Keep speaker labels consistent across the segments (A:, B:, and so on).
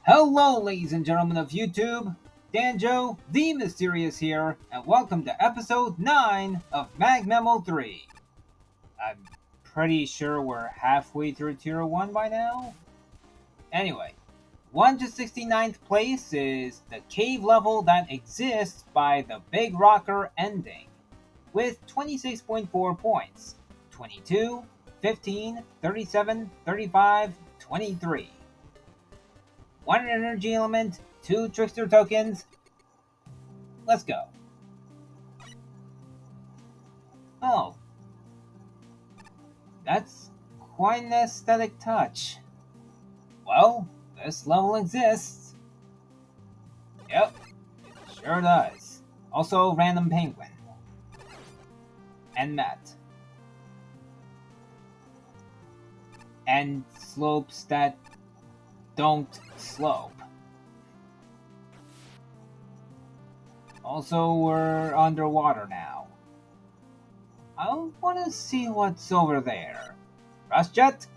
A: Hello, ladies and gentlemen of YouTube. DanJo, the Mysterious here, and welcome to episode 9 of MaGMML3. I'm pretty sure we're halfway through Tier 1 by now. Anyway, 1 to 69th place is the cave level that exists by the Big Rocker ending, with 26.4 points. 22, 15, 37, 35, 23. 1 energy element, 2 trickster tokens. Let's go. Oh, that's quite an aesthetic touch. Well, this level exists. Yep, it sure does. Also, random penguin. And Matt. And slopes that don't slope. Also, we're underwater now. I want to see what's over there. Rust jet?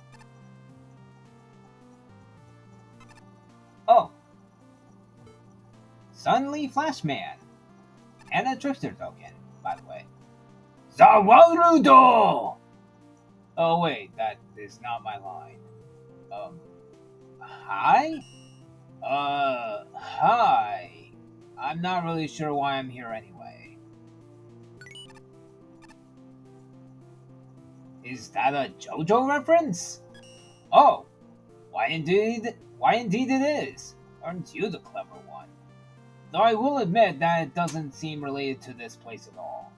A: Oh. Sunly Flashman. And a trickster token, by the way. Zawarudo! Oh wait, that is not my line. Hi? Hi. I'm not really sure why I'm here anyway. Is that a JoJo reference? Oh, why indeed it is. Aren't you the clever one? Though I will admit that it doesn't seem related to this place at all.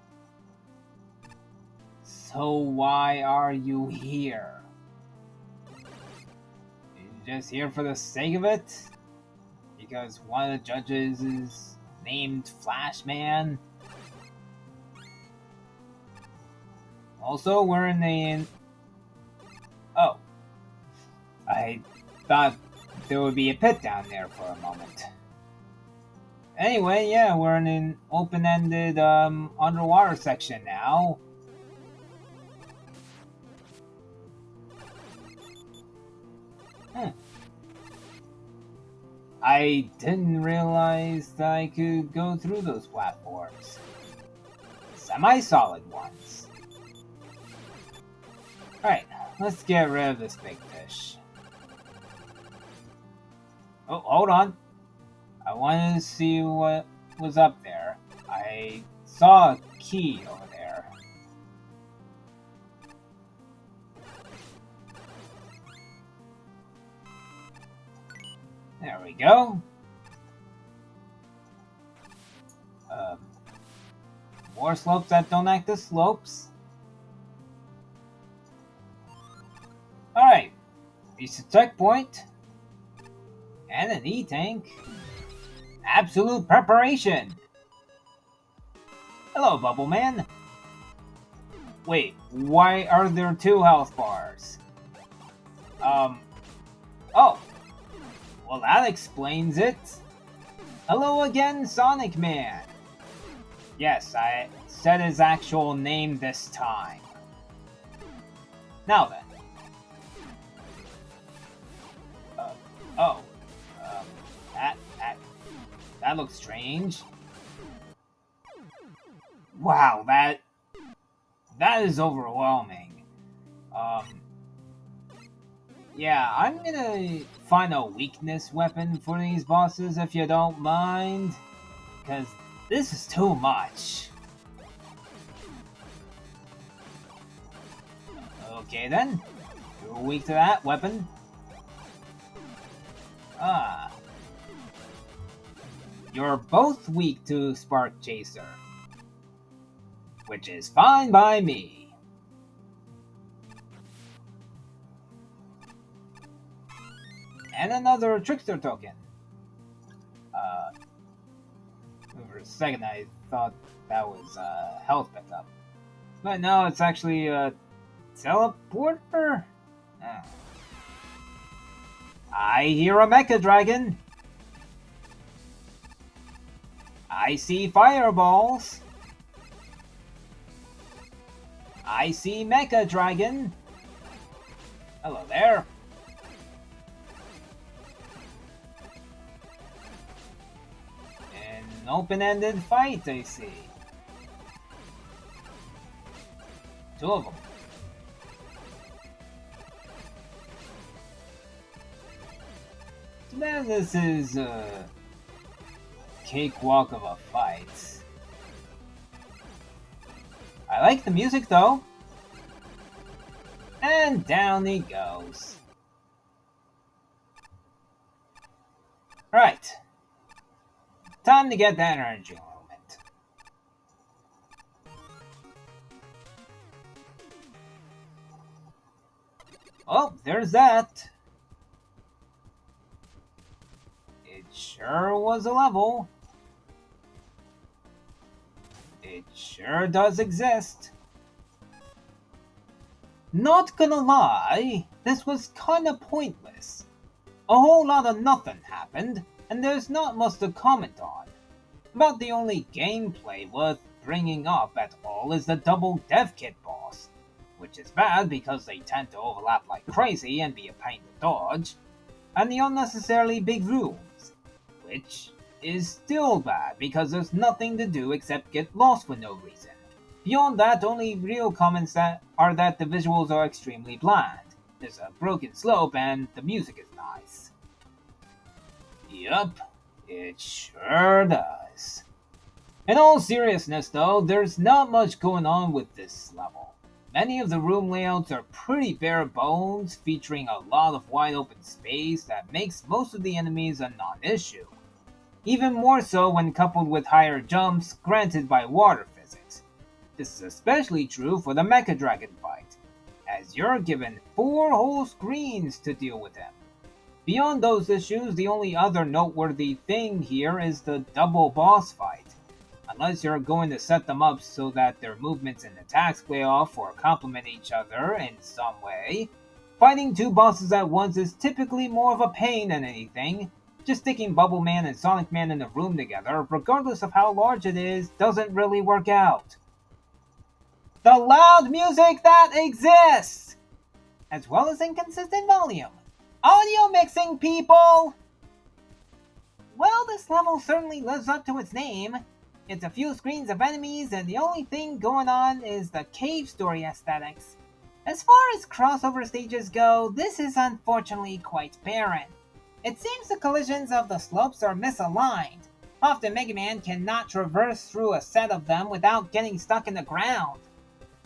A: So why are you here? Are you just here for the sake of it? Because one of the judges is named Flashman? Also, we're in the... Oh. I thought there would be a pit down there for a moment. Anyway, yeah, we're in an open-ended underwater section now. I didn't realize that I could go through those platforms. Semi-solid ones. Alright, let's get rid of this big fish. Oh, hold on. I wanted to see what was up there. I saw a key over there. There we go. More slopes that don't act as slopes. Alright. Reach the checkpoint. And an E-tank. Absolute preparation. Hello, Bubble Man. Wait, why are there 2 health bars? Oh. Well, that explains it. Hello again, Sonic Man. Yes, I said his actual name this time. Now then. That looks strange. Wow, that is overwhelming. Yeah, I'm gonna find a weakness weapon for these bosses if you don't mind. Because this is too much. Okay then. You're weak to that weapon. Ah. You're both weak to Spark Chaser. Which is fine by me. And another trickster token. For a second I thought that was a health pickup. But no, it's actually a teleporter? Oh. I hear a mecha dragon. I see fireballs. I see mecha dragon. Hello there. An open-ended fight, I see. Two of them. Man, this is a cakewalk of a fight. I like the music though. And down he goes. Right. Time to get that energy movement. Oh, there's that. It sure was a level. It sure does exist. Not gonna lie, this was kinda pointless. A whole lot of nothing happened, and there's not much to comment on. About the only gameplay worth bringing up at all is the double dev kit boss, which is bad because they tend to overlap like crazy and be a pain to dodge, and the unnecessarily big rooms, which is still bad because there's nothing to do except get lost for no reason. Beyond that, only real comments are that the visuals are extremely bland. There's a broken slope and the music is nice. Yup, it sure does. In all seriousness though, there's not much going on with this level. Many of the room layouts are pretty bare bones, featuring a lot of wide open space that makes most of the enemies a non-issue. Even more so when coupled with higher jumps granted by water physics. This is especially true for the Mecha Dragon fight, as you're given 4 whole screens to deal with him. Beyond those issues, the only other noteworthy thing here is the double boss fight. Unless you're going to set them up so that their movements and attacks play off or complement each other in some way, fighting 2 bosses at once is typically more of a pain than anything. Just sticking Bubble Man and Sonic Man in a room together, regardless of how large it is, doesn't really work out. The loud music that exists! As well as inconsistent volume. Audio mixing, people! Well, this level certainly lives up to its name. It's a few screens of enemies, and the only thing going on is the cave story aesthetics. As far as crossover stages go, this is unfortunately quite barren. It seems the collisions of the slopes are misaligned. Often Mega Man cannot traverse through a set of them without getting stuck in the ground.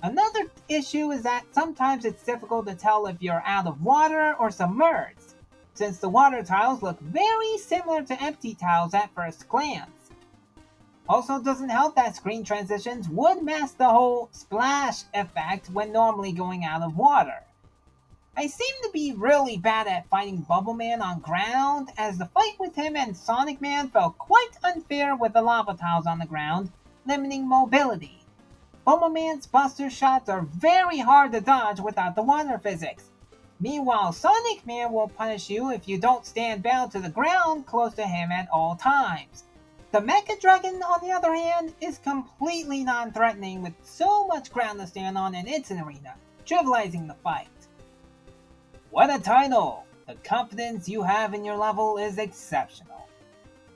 A: Another issue is that sometimes it's difficult to tell if you're out of water or submerged, since the water tiles look very similar to empty tiles at first glance. Also doesn't help that screen transitions would mask the whole splash effect when normally going out of water. I seem to be really bad at fighting Bubble Man on ground, as the fight with him and Sonic Man felt quite unfair with the lava tiles on the ground, limiting mobility. Bubble Man's buster shots are very hard to dodge without the water physics. Meanwhile, Sonic Man will punish you if you don't stand bound to the ground close to him at all times. The Mecha Dragon, on the other hand, is completely non-threatening with so much ground to stand on in its arena, trivializing the fight. What a title! The confidence you have in your level is exceptional.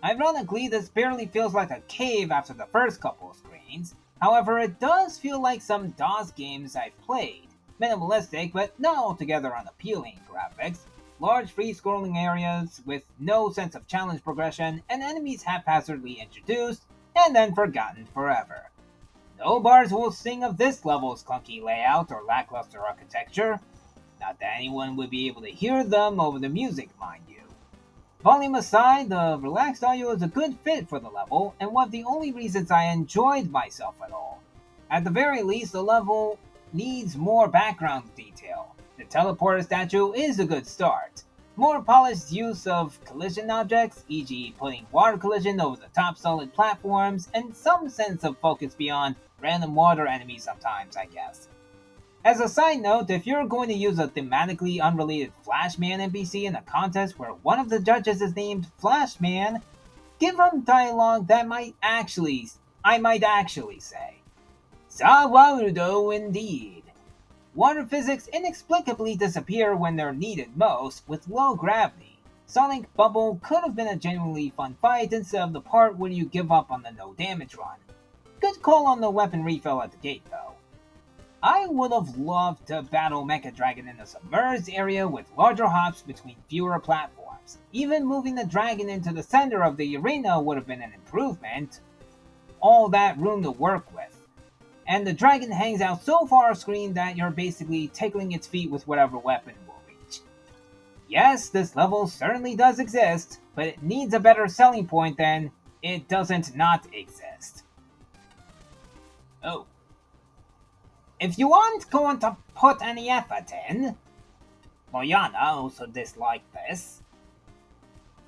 A: Ironically, this barely feels like a cave after the first couple of screens. However, it does feel like some DOS games I've played. Minimalistic, but not altogether unappealing graphics, large free-scrolling areas with no sense of challenge progression, and enemies haphazardly introduced and then forgotten forever. No bars will sing of this level's clunky layout or lackluster architecture. Not that anyone would be able to hear them over the music, mind you. Volume aside, the relaxed audio is a good fit for the level, and one of the only reasons I enjoyed myself at all. At the very least, the level needs more background detail. The teleporter statue is a good start. More polished use of collision objects, e.g. putting water collision over the top solid platforms, and some sense of focus beyond random water enemies sometimes, I guess. As a side note, if you're going to use a thematically unrelated Flashman NPC in a contest where one of the judges is named Flashman, give him dialogue that I might actually say. Sawarudo indeed. Water physics inexplicably disappear when they're needed most with low gravity. Sonic Bubble could have been a genuinely fun fight instead of the part where you give up on the no damage run. Good call on the weapon refill at the gate though. I would have loved to battle Mecha Dragon in a submerged area with larger hops between fewer platforms. Even moving the dragon into the center of the arena would have been an improvement. All that room to work with. And the dragon hangs out so far screen that you're basically tickling its feet with whatever weapon will reach. Yes, this level certainly does exist, but it needs a better selling point than it doesn't not exist. Oh. If you aren't going to put any effort in, Moyana also disliked this.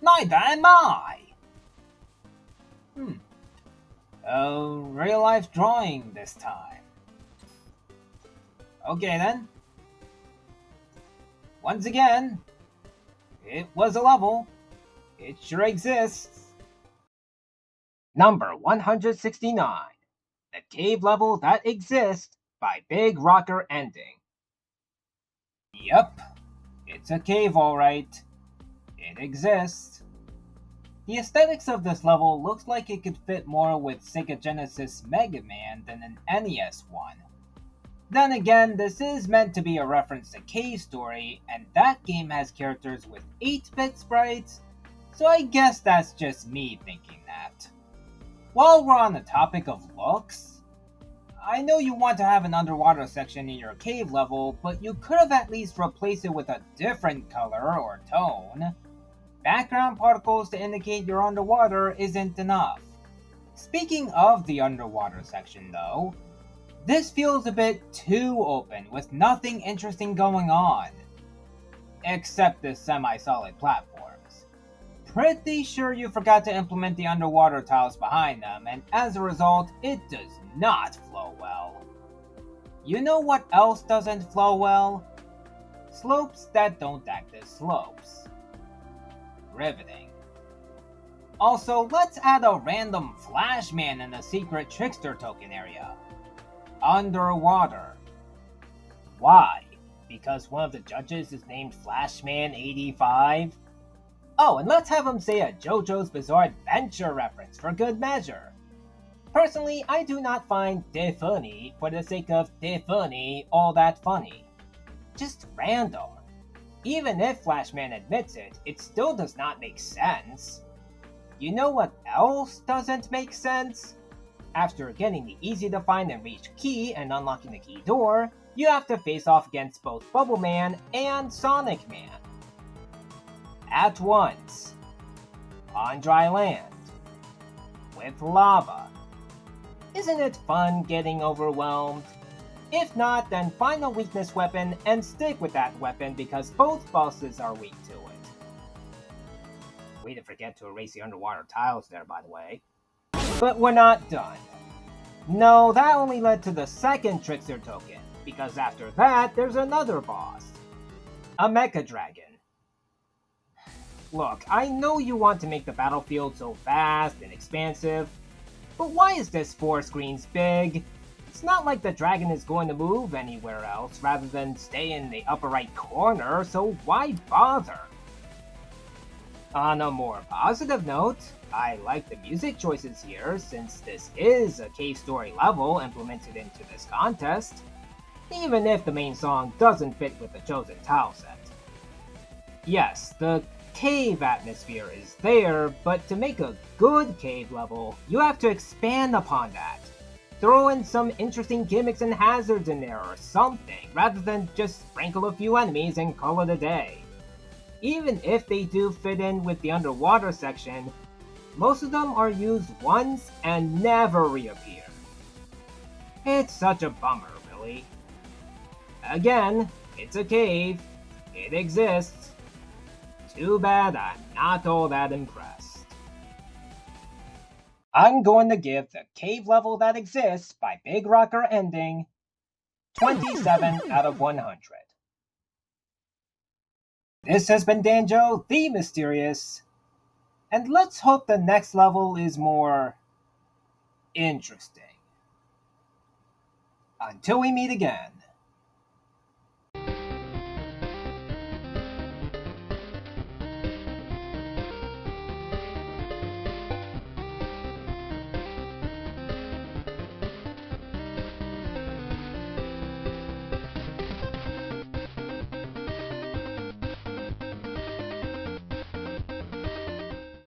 A: Neither am I. Real-life drawing this time. Okay then. Once again, it was a level. It sure exists. Number 169. The cave level that exists by Big Rocker Ending. Yep, it's a cave alright. It exists. The aesthetics of this level looks like it could fit more with Sega Genesis Mega Man than an NES one. Then again, this is meant to be a reference to Cave Story, and that game has characters with 8-bit sprites, so I guess that's just me thinking that. While we're on the topic of looks, I know you want to have an underwater section in your cave level, but you could have at least replaced it with a different color or tone. Background particles to indicate you're underwater isn't enough. Speaking of the underwater section though, this feels a bit too open with nothing interesting going on. Except the semi-solid platforms. Pretty sure you forgot to implement the underwater tiles behind them, and as a result, it does not flow well. You know what else doesn't flow well? Slopes that don't act as slopes. Riveting. Also, let's add a random Flashman in the secret Trickster token area. Underwater. Why? Because one of the judges is named Flashman85? Oh, and let's have him say a JoJo's Bizarre Adventure reference for good measure. Personally, I do not find de funny for the sake of de funny all that funny. Just random. Even if Flashman admits it, it still does not make sense. You know what else doesn't make sense? After getting the easy to find and reach key and unlocking the key door, you have to face off against both Bubble Man and Sonic Man. At once. On dry land. With lava. Isn't it fun getting overwhelmed? If not, then find a weakness weapon and stick with that weapon because both bosses are weak to it. Way to forget to erase the underwater tiles there, by the way. But we're not done. No, that only led to the second Trickster token, because after that, there's another boss. A Mecha Dragon. Look, I know you want to make the battlefield so vast and expansive, but why is this 4 screens big? It's not like the dragon is going to move anywhere else rather than stay in the upper right corner, so why bother? On a more positive note, I like the music choices here since this is a Cave Story level implemented into this contest, even if the main song doesn't fit with the chosen tile set. Yes, the cave atmosphere is there, but to make a good cave level, you have to expand upon that. Throw in some interesting gimmicks and hazards in there or something, rather than just sprinkle a few enemies and call it a day. Even if they do fit in with the underwater section, most of them are used once and never reappear. It's such a bummer, really. Again, it's a cave. It exists. Too bad I'm not all that impressed. I'm going to give the cave level that exists by Big Rocker Ending 27 out of 100. This has been DanJo, the Mysterious, and let's hope the next level is more interesting. Until we meet again.